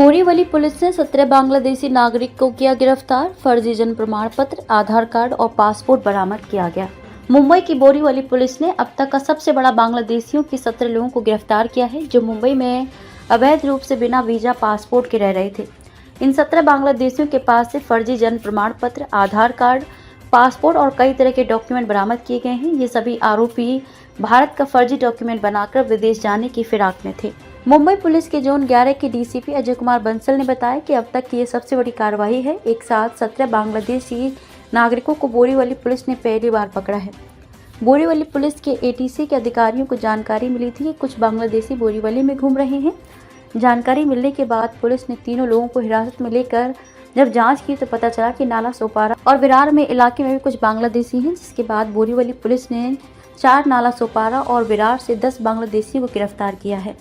Borivali police ने 17 बांग्लादेशी नागरिक को किया गिरफ्तार। फर्जी जन्म प्रमाण पत्र, आधार कार्ड और पासपोर्ट बरामद किया गया। मुंबई की बोरीवली पुलिस ने अब तक का सबसे बड़ा बांग्लादेशियों के 17 लोगों को गिरफ्तार किया है, जो मुंबई में अवैध रूप से बिना वीजा पासपोर्ट के रह रहे थे। इन 17 बांग्लादेशियों के पास से फर्जी जन्म प्रमाण पत्र, आधार कार्ड, पासपोर्ट और कई तरह के डॉक्यूमेंट बरामद किए गए हैं। ये सभी आरोपी भारत का फर्जी डॉक्यूमेंट बनाकर विदेश जाने की फिराक में थे। मुंबई पुलिस के जोन 11 के डीसीपी अजय कुमार बंसल ने बताया कि अब तक की ये सबसे बड़ी कार्रवाई है। एक साथ 17 बांग्लादेशी नागरिकों को बोरीवली पुलिस ने पहली बार पकड़ा है। बोरीवली पुलिस के एटीसी के अधिकारियों को जानकारी मिली थी कि कुछ बांग्लादेशी बोरीवली में घूम रहे हैं। जानकारी मिलने के बाद पुलिस ने तीनों लोगों को हिरासत में लेकर जब जांच की तो पता चला कि नाला सोपारा और विरार में इलाके में भी कुछ बांग्लादेशी हैं, जिसके बाद बोरीवली पुलिस ने 4 नाला सोपारा और विरार से 10 बांग्लादेशियों को गिरफ्तार किया है।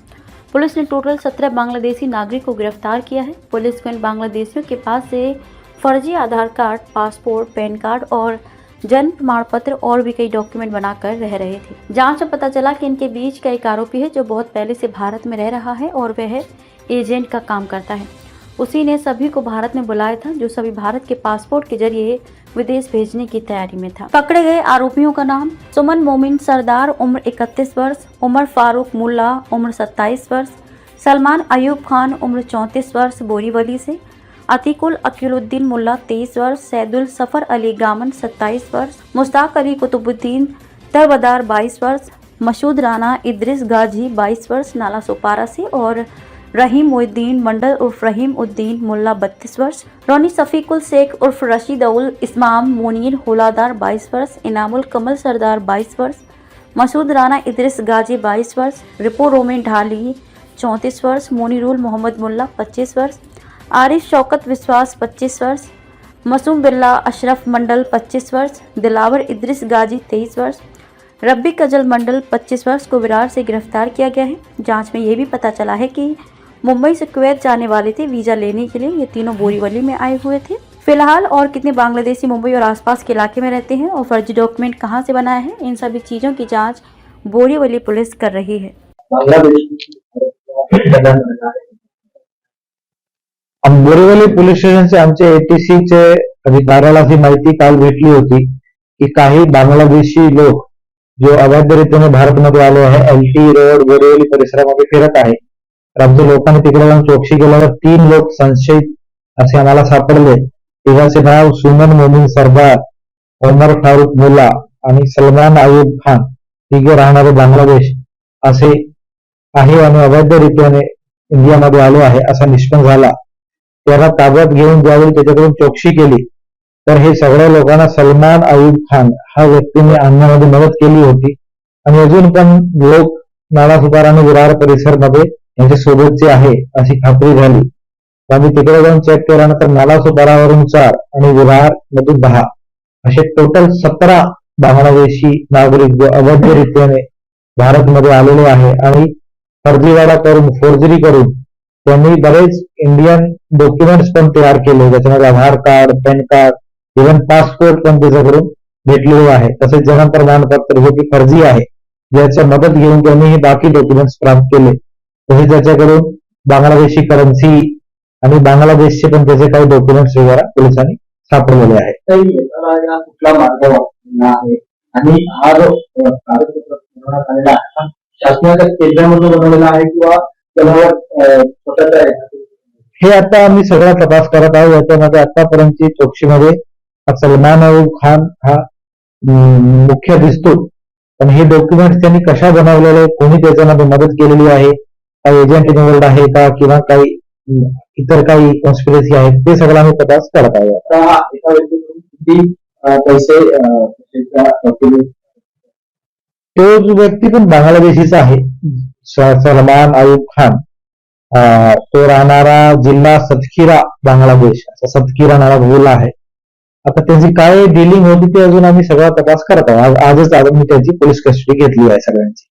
पुलिस ने टोटल 17 बांग्लादेशी नागरिक को गिरफ्तार किया है। पुलिस को इन बांग्लादेशियों के पास से फर्जी आधार कार्ड, पासपोर्ट, पैन कार्ड और जन्म प्रमाण पत्र और भी कई डॉक्यूमेंट बनाकर रह रहे थे। जांच में पता चला कि इनके बीच का एक आरोपी है जो बहुत पहले से भारत में रह रहा है और वह एजेंट का काम करता है। उसी ने सभी को भारत में बुलाया था, जो सभी भारत के पासपोर्ट के जरिए विदेश भेजने की तैयारी में था। पकड़े गए आरोपियों का नाम सुमन मोमिन सरदार, उम्र 31 वर्ष, उमर फारूक मुल्ला, उम्र 27 वर्ष, सलमान अयूब खान, उम्र 34 वर्ष, बोरीवली से, अतीकुल अकीलुद्दीन मुल्ला 23 वर्ष, सैदुल सफर अली गामन 27 वर्ष, मुश्ताक अली कुतुबुद्दीन तरबदार 22 वर्ष, मसूद राना इद्रिस गाजी 22 वर्ष नाला सोपारा से और रहीम उद्दीन मंडल उर्फ रहीम उद्दीन मुल्ला 32 वर्ष, रोनी सफ़ीकुल शेख उर्फ रशीद उल इस्माम मुनीर होलादार 22 वर्ष, इनामुल कमल सरदार 22 वर्ष, मसूद राना इद्रिस गाजी 22 वर्ष, रिपो रोमी ढाली 34 वर्ष, मोनीरुल मोहम्मद मुल्ला 25 वर्ष, आरिफ शौकत विश्वास 25 वर्ष, मसूम बिल्ला अशरफ मंडल 25 वर्ष, दिलावर इद्रिस गाजी 23 वर्ष, रब्बी कजल मंडल 25 वर्ष को विरार से गिरफ्तार किया गया है। जांच में यह भी पता चला है कि मुंबई से कुवैत जाने वाले थे। वीजा लेने के लिए ये तीनों बोरीवली में आए हुए थे। फिलहाल और कितने बांग्लादेशी मुंबई और आसपास के इलाके में रहते हैं और फर्जी डॉक्यूमेंट कहां से बनाए हैं, इन सभी चीजों की जांच बोरीवली पुलिस कर रही है। बोरीवली पोलीस स्टेशनचे आमच्या एटीसीचे अधिकाऱ्याला ही माहिती काल भेटली होती की काही बांगलादेशी लोक जो अवैधरित्याने भारतमध्ये आले आहे, एलटी रोड बोरीवली परिसरामध्ये फिरत आहे। आमच्या लोकांनी तिकडे जाऊन चौकशी केल्यावर 3 लोक संशयित असे आम्हाला सापडले। तिघांचे नाव सुमन मोमीन सरदार, उमर फारूक मुल्ला आणि सलमान अयूब खान, तिघे राहणारे बांगलादेश असे आहे आणि अवैधरित्याने इंडियामध्ये आले आहे असा निष्पन्न झाला। त्याला ताब्यात घेऊन ज्यावेळी त्याच्याकडून चौकशी केली तर हे सगळ्या लोकांना सलमान अयूब खान हा व्यक्तीने आणण्यामध्ये मदत केली होती आणि अजून पण लोक नालासोपारा आणि विरार परिसरमध्ये यांच्या सोबतचे आहे अशी खात्री झाली। आम्ही तिकडे जाऊन चेक केल्यानंतर नालासोपारावरून 4 आणि विरार मधून 10 असे टोटल 17 बांगलादेशी नागरिक जो अवैधरित्याने भारतमध्ये आलेले आहे आणि फर्जीवाडा करून, फोर्जरी करून त्यांनी बरेच इंडियन डॉक्युमेंट्स पण तयार केले, ज्याच्यामध्ये Aadhaar card, PAN card, even passport पण त्याच्याकडून भेटलेले आहे। तसेच जन्म प्रमाणपत्र जे की फर्जी आहे, ज्याच्या मदत घेऊन त्यांनी हे बाकी डॉक्युमेंट्स प्राप्त केले। तसेच त्याच्याकडून बांगलादेशी करन्सी आणि बांगलादेशचे पण त्याचे काही डॉक्युमेंट्स वगैरे पोलिसांनी सापडलेले आहेत। कुठला मार्ग वापरला आहे आणि हा जो कागदपत्र बनवण्यात आलेला आहे शासनाच्या केंद्रामधून बनवलेला आहे किंवा स्वतःचा हे आता आम्ही सगळा तपास करत आहोत। याच्यामध्ये आतापर्यंतची चौकशीमध्ये सलमान अयूब खान हा मुख्य दिसतो, पण हे डॉक्युमेंट्स त्यांनी कशा बनवलेले, कोणी त्याच्यामध्ये मदत केलेली आहे, काही एजंट इन्व्हॉल्ड आहे का किंवा काही इतर काही कॉन्स्पिरसी आहे, ते सगळं आम्ही तपास करत आहोत। एका व्यक्तीकडून किती पैसे तो व्यक्ती पण बांगलादेशीचा आहे, सलमान अयूब खान। तो राहणारा जिल्हा सतखीरा बांगलादेश, सतखीरा नावा बोला आहे। आता त्याची काय डिलिंग होती ते अजून आम्ही सगळा तपास करत आहोत। आजच आम्ही त्याची पोलीस कस्टडी घेतली आहे सगळ्यांची।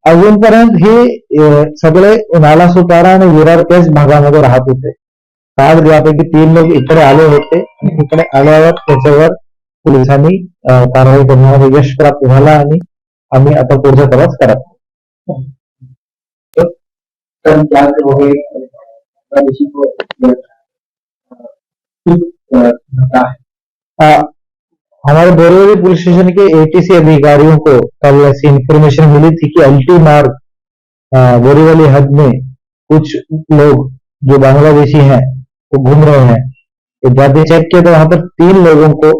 अजूनपर्यंत हे सगळे नालासोपारा आणि विरार त्याच भागामध्ये राहत होते। काल यापैकी 3 लोक इकडे आले होते आणि इकडे आल्यावर त्याच्यावर पोलिसांनी कारवाई करण्यामध्ये यश प्राप्त झाला आणि आम्ही आता पुढचा प्रवास करत आहोत. सर क्या करोगे बांग्लादेशी को होता है? आ, हमारे बोरीवली पुलिस स्टेशन के एटीसी अधिकारियों को कल ऐसी इंफॉर्मेशन मिली थी कि एलटी मार्ग बोरीवली हद में कुछ लोग जो बांग्लादेशी हैं वो घूम रहे हैं. तो जाते चेक किया तो वहां पर 3 लोगों को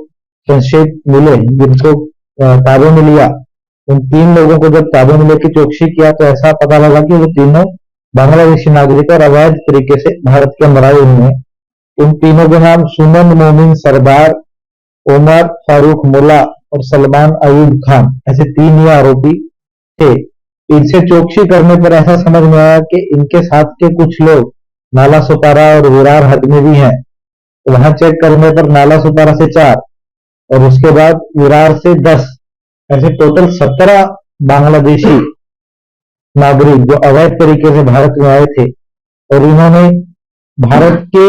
संशयित मिले जिनको काबू में लिया. उन 3 लोगों को जब काबू में लेकर चौकसी किया तो ऐसा पता लगा कि वो तीनों बांग्लादेशी नागरिक और अवैध तरीके से भारत के अंदर आए हुए हैं. इन तीनों के नाम सुमन मोमिन सरदार, उमर फारूक मुल्ला और सलमान अयूब खान, ऐसे 3 ये आरोपी थे. इनसे चौकसी करने पर ऐसा समझ में आया कि इनके साथ के कुछ लोग नाला सुपारा और विरार हद में भी हैं. तो वहां चेक करने पर नाला सुपारा से 4 और उसके बाद विरार से 10, ऐसे टोटल 17 बांग्लादेशी नागरिक जो अवैध तरीके से भारत में आए थे. और इन्होंने भारत के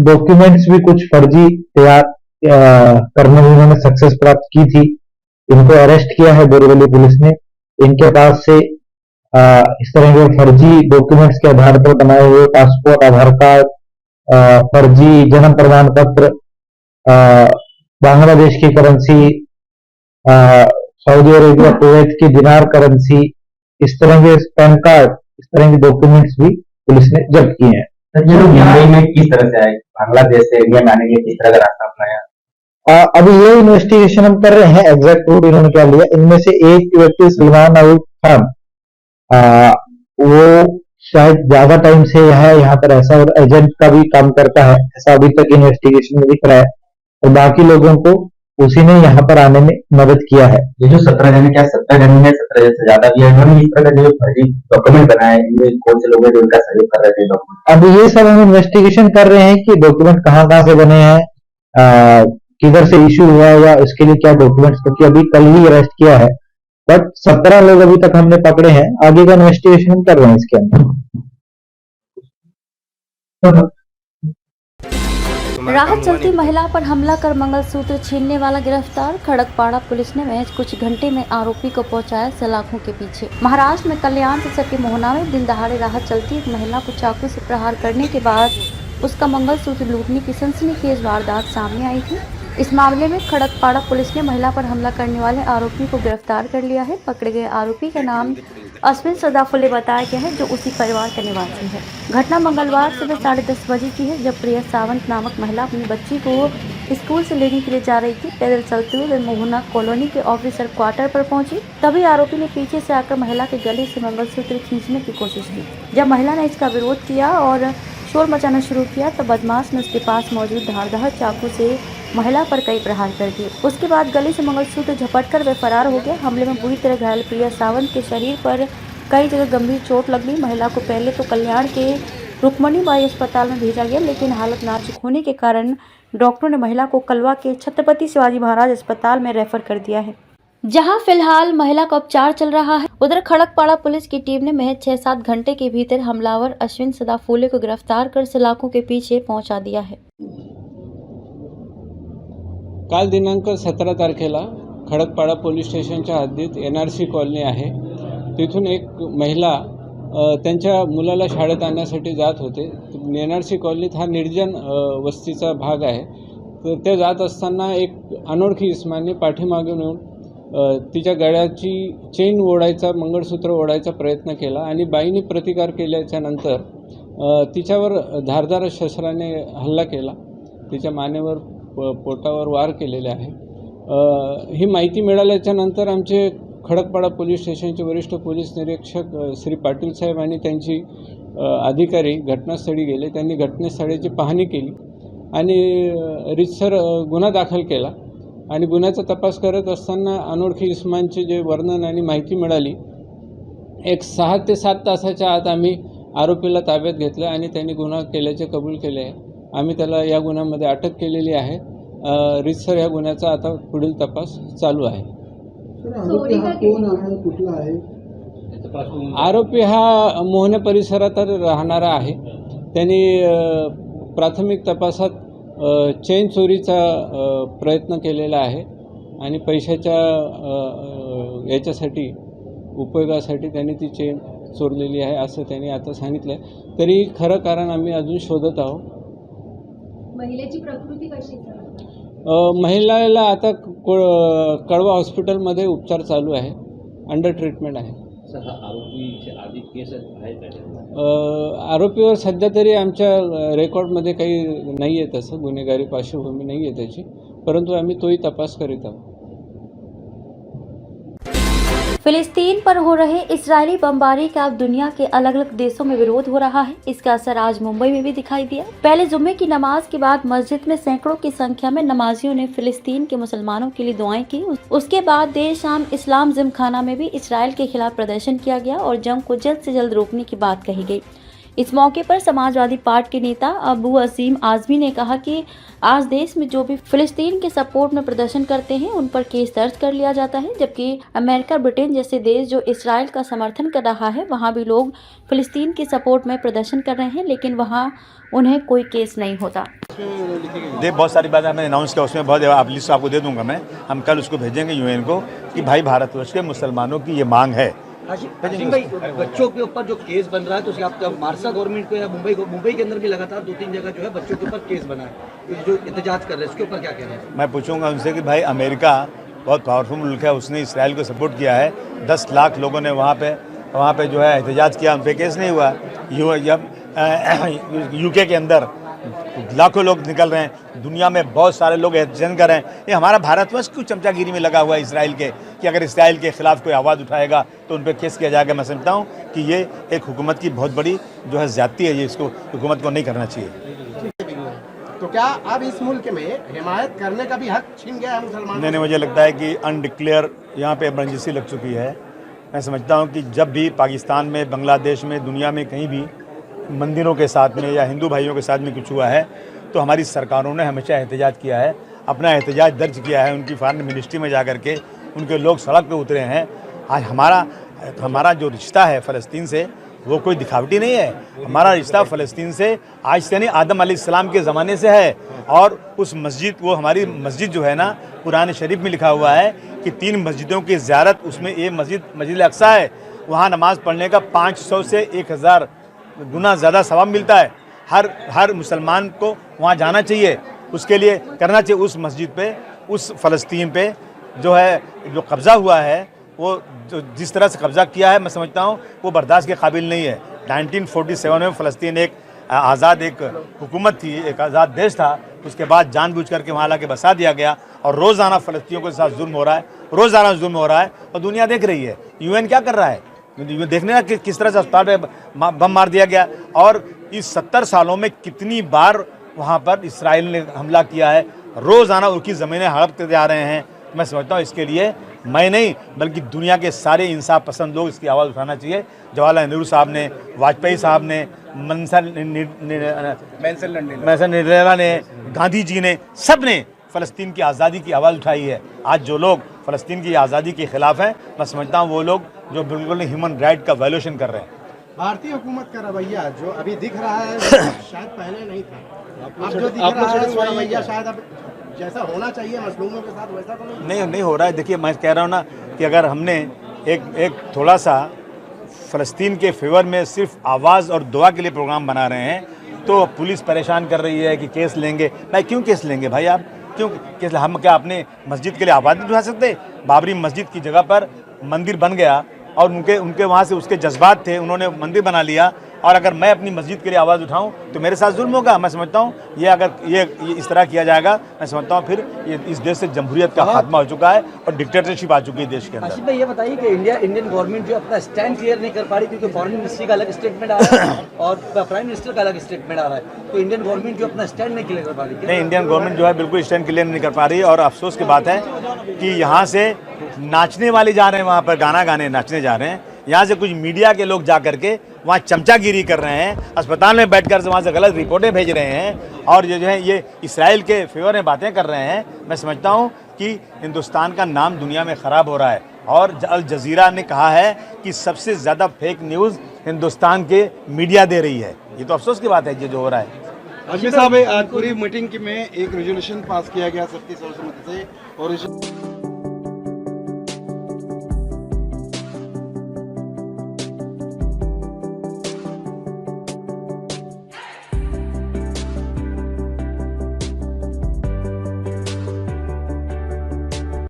डॉक्यूमेंट्स भी कुछ फर्जी तैयार करने में इन्होंने सक्सेस प्राप्त की थी. इनको अरेस्ट किया है बोरीवली पुलिस ने. इनके पास से इस तरह के फर्जी डॉक्यूमेंट्स के आधार पर बनाए हुए पासपोर्ट, आधार कार्ड, फर्जी जन्म प्रमाण पत्र, बांग्लादेश की करेंसी, सऊदी अरेबिया कुवैत की दिनार करेंसी, इस तरह के पैन कार्ड, इस तरह के डॉक्यूमेंट्स भी पुलिस ने जब्त किए हैं. सर ये लोग मुंबई में किस तरह से आए, बांग्लादेश से इंडिया में आने के लिए किस तरह का रास्ता अपनाया? अभी ये इन्वेस्टिगेशन हम कर रहे हैं, एग्जैक्ट रूट इन्होंने क्या लिया. इनमें से एक व्यक्ति सलमान अयूब खान, वो शायद ज्यादा टाइम से यहाँ पर ऐसा और एजेंट का भी काम करता है, ऐसा अभी तक इन्वेस्टिगेशन में दिख रहा है. और बाकी लोगों को उसी ने यहाँ पर आने में मदद किया है. ये जो 17 जन, क्या 17 जन में 17 से ज्यादा भी है? इन्होंने इस तरह का जो फर्जी डॉक्यूमेंट बनाए, ये कौन से लोग हैं जो इनका सहयोग कर रहे थे डॉक्यूमेंट? अब ये सब हम इन्वेस्टिगेशन कर रहे हैं कि डॉक्यूमेंट कहाँ कहाँ से बने हैं, किधर से इशू हुआ है या इसके लिए क्या डॉक्यूमेंट्स, क्योंकि अभी कल ही अरेस्ट किया है. बट 17 लोग अभी तक हमने पकड़े हैं. आगे का इन्वेस्टिगेशन हम कर रहे हैं इसके अंदर. राह चलती महिला पर हमला कर मंगलसूत्र छीनने वाला गिरफ्तार. खड़कपाड़ा पुलिस ने महज कुछ घंटे में आरोपी को पहुंचाया सलाखों के पीछे. महाराष्ट्र में कल्याण से सटे मोहना में दिन दहाड़े राह चलती एक महिला को चाकू से प्रहार करने के बाद उसका मंगलसूत्र लूटने की सनसनीखेज वारदात सामने आई थी. इस मामले में खड़कपाड़ा पुलिस ने महिला पर हमला करने वाले आरोपी को गिरफ्तार कर लिया है. पकड़े गए आरोपी का नाम अश्विन सदाफुले बताया गया है, जो उसी परिवार का निवासी है. घटना मंगलवार सुबह 10:30 बजे की है, जब प्रिया सावंत नामक महिला अपनी बच्ची को स्कूल से लेने के लिए जा रही थी. पैदल चलते हुए वे मोहना कॉलोनी के ऑफिसर क्वार्टर पर पहुंची. तभी आरोपी ने पीछे से आकर महिला के गले से मंगलसूत्र खींचने की कोशिश की. जब महिला ने इसका विरोध किया और शोर मचाना शुरू किया तो बदमाश ने उसके पास मौजूद धारदार चाकू से महिला पर कई प्रहार कर दिए. उसके बाद गले से मंगलसूत्र झपटकर वे फरार हो गया. हमले में बुरी तरह घायल प्रिया सावंत के शरीर पर कई जगह गंभीर चोट लग गई. महिला को पहले तो कल्याण के रुक्मणीबाई अस्पताल में भेजा गया, लेकिन हालत नाजुक होने के कारण डॉक्टरों ने महिला को कलवा के छत्रपति शिवाजी महाराज अस्पताल में रेफर कर दिया है, जहां फिलहाल महिला का उपचार चल रहा है. उधर खड़कपाड़ा पुलिस की टीम ने महज 6-7 घंटे के भीतर हमलावर अश्विन सदाफुले को गिरफ्तार कर सलाखों के पीछे पहुंचा दिया है. काल दिनांक 17 तारखेला खडकपाडा पोलीस स्टेशनच्या हद्दीत NRC कॉलनी आहे. तिथून एक महिला त्यांच्या मुलाला शाळेत आणण्यासाठी जात होते. NRC कॉलनीत हा निर्जन वस्तीचा भाग आहे. तर ते जात असताना एक अनोळखी इस्माने पाठीमागून येऊन तिच्या गळ्याची चेन ओढायचा, मंगळसूत्र ओढायचा प्रयत्न केला आणि बाईने प्रतिकार केल्याच्या नंतर तिच्यावर धारदार शस्त्राने हल्ला केला. तिच्या मानेवर, पोटावर वार केलेले आहे. ही माहिती मिळाल्याच्या नंतर आमचे खडकपाडा पोलीस स्टेशनचे वरिष्ठ पोलीस निरीक्षक श्री पाटील साहेब आणि त्यांची अधिकारी घटनास्थळी गेले. त्यांनी घटनास्थळाची पाहणी केली आणि रीतसर गुन्हा दाखल केला आणि गुन्ह्याचा तपास करत असताना अनोळखी इस्मांचे जे वर्णन आणि माहिती मिळाली, एक 6 ते 7 तासाच्या आत आम्ही आरोपीला ताब्यात घेतलं आणि त्यांनी गुन्हा केल्याचे कबूल केले आहे. आम्ही त्याला या गुन्ह्यामध्ये अटक केलेली आहे. रीतसर या गुन्ह्याचा आता पुढील तपास चालू आहे. आरोपी हा मोहने परिसरात राहणारा आहे. त्यांनी प्राथमिक तपासात चेन चोरीचा प्रयत्न केलेला आहे आणि पैशाच्या याच्यासाठी उपयोगासाठी त्यांनी ती चेन चोरलेली आहे असं त्यांनी आता सांगितलं आहे. तरी खरं कारण आम्ही अजून शोधत आहोत. महिलेची प्रकृती कशी आहे? महिलाला आता कळवा हॉस्पिटलमध्ये उपचार चालू आहे, अंडर ट्रीटमेंट आहे. सर, हा आरोपीचे आधी केस आहेत का? आरोपीवर सध्या तरी आमच्या रेकॉर्डमध्ये काही नाही आहे, तसं गुन्हेगारी पार्श्वभूमी नाही आहे त्याची, परंतु आम्ही तोही तपास करीत आहोत. फिलिस्तीन पर हो रहे इजरायली बमबारी का अब दुनिया के अलग अलग देशों में विरोध हो रहा है. इसका असर आज मुंबई में भी दिखाई दिया. पहले जुम्मे की नमाज के बाद मस्जिद में सैकड़ों की संख्या में नमाजियों ने फिलिस्तीन के मुसलमानों के लिए दुआएं की. उसके बाद देर शाम इस्लाम जिमखाना में भी इसराइल के खिलाफ प्रदर्शन किया गया और जंग को जल्द से जल्द रोकने की बात कही गई. इस मौके पर समाजवादी पार्टी के नेता अबू असीम आजमी ने कहा कि आज देश में जो भी फिलिस्तीन के सपोर्ट में प्रदर्शन करते हैं उन पर केस दर्ज कर लिया जाता है, जबकि अमेरिका, ब्रिटेन जैसे देश जो इसराइल का समर्थन कर रहा है वहाँ भी लोग फिलिस्तीन के सपोर्ट में प्रदर्शन कर रहे हैं, लेकिन वहाँ उन्हें कोई केस नहीं होता. बहुत सारी बातें हमने अनाउंस किया, उसमें बहुत आप लिस्ट आपको दे दूंगा मैं. हम कल उसको भेजेंगे यूएन को कि भाई भारतवर्ष के मुसलमानों की ये मांग है. हाशिम भाई, बच्चों के ऊपर जो केस बन रहा है, तो उसकी आप महाराष्ट्र गवर्नमेंट को या मुंबई के अंदर भी लगातार 2-3 जगह जो है बच्चों के ऊपर केस बना है, जो एहतजाज कर रहे हैं, उसके ऊपर क्या कह रहे हैं? मैं पूछूंगा उनसे कि भाई अमेरिका बहुत पावरफुल मुल्क है, उसने इसराइल को सपोर्ट किया है. 10 लाख लोगों ने वहाँ पे जो है एहतजाज किया, उन पर केस नहीं हुआ. यूके के अंदर लाखों लोग निकल रहे हैं, दुनिया में बहुत सारे लोग एहतजाज कर रहे हैं. ये हमारा भारतवर्ष क्यों चमचागिरी में लगा हुआ है इसराइल के, कि अगर इसराइल के खिलाफ कोई आवाज़ उठाएगा तो उन पर केस किया जाएगा. मैं समझता हूँ कि ये एक हुकूमत की बहुत बड़ी जो है ज़्यादती है, ये इसको हुकूमत को नहीं करना चाहिए. तो क्या अब इस मुल्क में हिमायत करने का भी हक छीन गया है मुसलमानों? नहीं, मुझे लगता है कि अनडिक्लेयर यहाँ पे इमरजेंसी लग चुकी है. मैं समझता हूँ कि जब भी पाकिस्तान में, बांग्लादेश में, दुनिया में कहीं भी मंदिरों के साथ में या हिंदू भाइयों के साथ में कुछ हुआ है तो हमारी सरकारों ने हमेशा एहतजाज किया है, अपना एहतजाज दर्ज किया है. उनकी फॉरेन मिनिस्ट्री में जा कर के उनके लोग सड़क पे उतरे हैं. आज हमारा जो रिश्ता है फ़लस्तीन से वो कोई दिखावटी नहीं है. हमारा रिश्ता फ़लस्तीन से आज से नहीं, आदम अलैहिस्सलाम के ज़माने से है. और उस मस्जिद, वो हमारी मस्जिद जो है ना, कुरान शरीफ में लिखा हुआ है कि 3 मस्जिदों की ज़ियारत, उसमें ये मस्जिद अक्सा है. वहाँ नमाज़ पढ़ने का 500 से 1000 गुना ज़्यादा सवाब मिलता है. हर मुसलमान को वहाँ जाना चाहिए, उसके लिए करना चाहिए. उस मस्जिद पे, उस फ़लस्तीन पे जो है, जो कब्ज़ा हुआ है, वो जो जिस तरह से कब्ज़ा किया है, मैं समझता हूँ वो बर्दाश्त के काबिल नहीं है. 1947 में फ़लस्तीन एक आज़ाद एक हुकूमत थी, एक आज़ाद देश था. उसके बाद जानबूझ करके वहाँ ला के बसा दिया गया और रोज़ाना फ़लस्तीनियों के साथ जुल्म हो रहा है, रोज़ाना जुल्म हो रहा है और दुनिया देख रही है. यूएन क्या कर रहा है? देखने ना किस तरह से अस्पताल पे बम मार दिया गया. और इस 70 सालों में कितनी बार वहाँ पर इसराइल ने हमला किया है, रोज़ाना उनकी ज़मीनें हड़पते जा रहे हैं. मैं समझता हूँ इसके लिए मैं नहीं बल्कि दुनिया के सारे इंसाफ पसंद लोग इसकी आवाज़ उठाना चाहिए. जवाहरलाल नेहरू साहब ने, वाजपेयी साहब ने, मेंसन मंडेला ने, गांधी जी ने, सब ने फ़लस्तीन की आज़ादी की आवाज़ उठाई है. आज जो लोग फ़लस्तीन की आज़ादी के ख़िलाफ़ हैं, मैं समझता हूँ वो लोग जो बिल्कुल ह्यूमन राइट का वायलेशन कर रहे हैं. भारतीय हुकूमत का रवैया जो अभी दिख रहा है शायद पहले नहीं था. अब जो दिख रहा है वो रवैया शायद अब जैसा होना चाहिए मजलूमों के साथ वैसा तो नहीं हो रहा है. देखिए, मैं कह रहा हूँ ना कि अगर हमने एक थोड़ा सा फ़लस्तीन के फेवर में सिर्फ आवाज़ और दुआ के लिए प्रोग्राम बना रहे हैं तो पुलिस परेशान कर रही है कि केस लेंगे. भाई क्यों केस लेंगे भाई? आप क्यों केस? हम क्या अपने मस्जिद के लिए आवाज़ नहीं उठा सकते? बाबरी मस्जिद की जगह पर मंदिर बन गया और उनके वहाँ से उसके जज्बात थे, उन्होंने मंदिर बना लिया. और अगर मैं अपनी मस्जिद के लिए आवाज़ उठाऊं तो मेरे साथ जुल्म होगा. मैं समझता हूं ये अगर ये इस तरह किया जाएगा, मैं समझता हूं फिर ये इस देश से जमहूरियत का खात्मा हो चुका है और डिक्टेटरशिप आ चुकी है देश के अंदर. हाशिम भाई, ये बताइए कि इंडियन गवर्नमेंट जो अपना स्टैंड क्लियर नहीं कर पा रही, क्योंकि फॉरेन मिनिस्ट्री का अलग स्टेटमेंट आ रहा है और प्राइम मिनिस्टर का अलग स्टेटमेंट आ रहा है, तो इंडियन गवर्नमेंट जो अपना स्टैंड नहीं क्लियर कर पा रही. नहीं, इंडियन गवर्नमेंट जो है बिल्कुल स्टैंड क्लियर नहीं कर पा रही. और अफसोस की बात है कि यहाँ से नाचने वाले जा रहे हैं, वहाँ पर गाना गाने नाचने जा रहे हैं. यहाँ से कुछ मीडिया के लोग जा करके वहाँ चमचागिरी कर रहे हैं, अस्पताल में बैठकर वहाँ से गलत रिपोर्टें भेज रहे हैं और जो है ये इसराइल के फेवर में बातें कर रहे हैं. मैं समझता हूँ कि हिंदुस्तान का नाम दुनिया में ख़राब हो रहा है. और अल जज़ीरा ने कहा है कि सबसे ज़्यादा फेक न्यूज़ हिंदुस्तान के मीडिया दे रही है. ये तो अफसोस की बात है ये जो हो रहा है. हाशिम साहब, आज पूरी मीटिंग में एक रेजोल्यूशन पास किया गया सबकी सर्वसम्मति से और